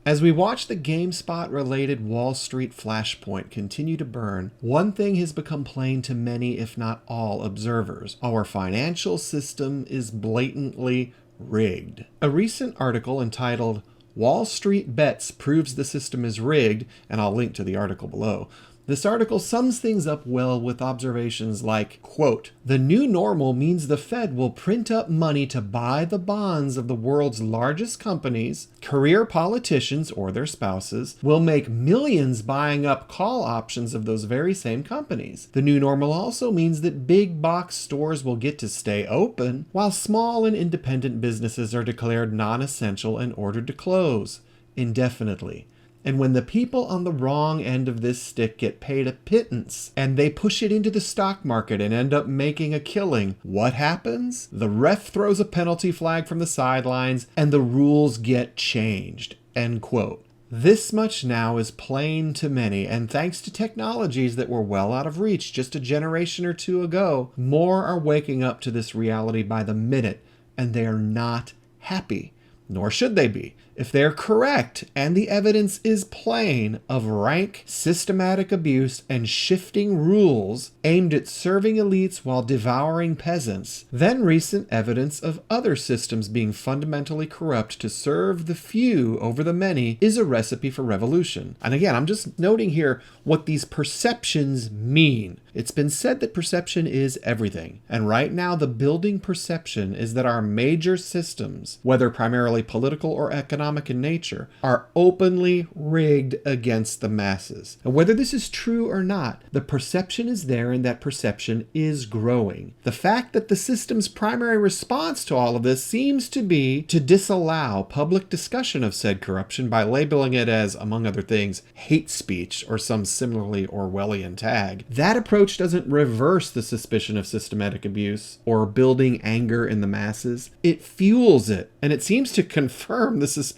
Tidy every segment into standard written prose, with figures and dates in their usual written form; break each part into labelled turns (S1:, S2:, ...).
S1: As we watch the GameSpot-related Wall Street flashpoint continue to burn, one thing has become plain to many, if not all, observers. Our financial system is blatantly rigged. A recent article entitled "Wall Street Bets Proves the System is Rigged," and I'll link to the article below. This article sums things up well with observations like, quote, "The new normal means the Fed will print up money to buy the bonds of the world's largest companies. Career politicians or their spouses will make millions buying up call options of those very same companies. The new normal also means that big box stores will get to stay open, while small and independent businesses are declared non-essential and ordered to close indefinitely. And when the people on the wrong end of this stick get paid a pittance and they push it into the stock market and end up making a killing, what happens? The ref throws a penalty flag from the sidelines and the rules get changed." End quote. This much now is plain to many, and thanks to technologies that were well out of reach just a generation or two ago, more are waking up to this reality by the minute, and they are not happy. Nor should they be. If they're correct, and the evidence is plain of rank, systematic abuse, and shifting rules aimed at serving elites while devouring peasants, then recent evidence of other systems being fundamentally corrupt to serve the few over the many is a recipe for revolution. And again, I'm just noting here what these perceptions mean. It's been said that perception is everything, and right now the building perception is that our major systems, whether primarily political or economic in nature, are openly rigged against the masses. And whether this is true or not, the perception is there and that perception is growing. The fact that the system's primary response to all of this seems to be to disallow public discussion of said corruption by labeling it as, among other things, hate speech or some similarly Orwellian tag. That approach doesn't reverse the suspicion of systematic abuse or building anger in the masses. It fuels it, and it seems to confirm the suspicion.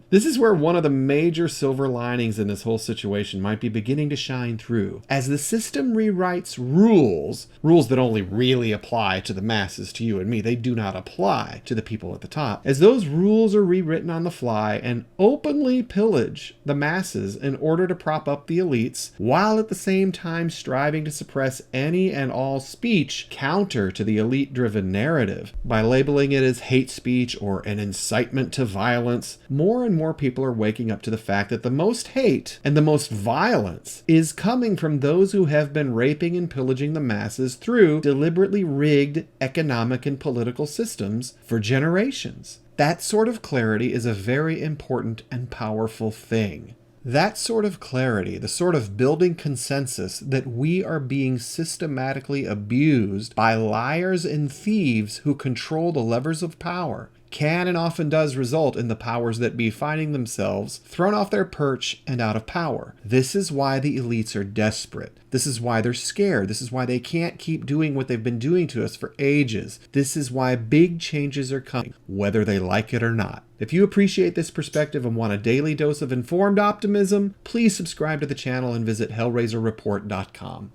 S1: This is where one of the major silver linings in this whole situation might be beginning to shine through. As the system rewrites rules that only really apply to the masses, to you and me, they do not apply to the people at the top. As those rules are rewritten on the fly and openly pillage the masses in order to prop up the elites, while at the same time striving to suppress any and all speech counter to the elite-driven narrative by labeling it as hate speech or an incitement to violence, more and more people are waking up to the fact that the most hate and the most violence is coming from those who have been raping and pillaging the masses through deliberately rigged economic and political systems for generations. That sort of clarity is a very important and powerful thing. That sort of clarity, the sort of building consensus that we are being systematically abused by liars and thieves who control the levers of power, can and often does result in the powers that be finding themselves thrown off their perch and out of power. This is why the elites are desperate. This is why they're scared. This is why they can't keep doing what they've been doing to us for ages. This is why big changes are coming, whether they like it or not. If you appreciate this perspective and want a daily dose of informed optimism, please subscribe to the channel and visit hellrazerreport.com.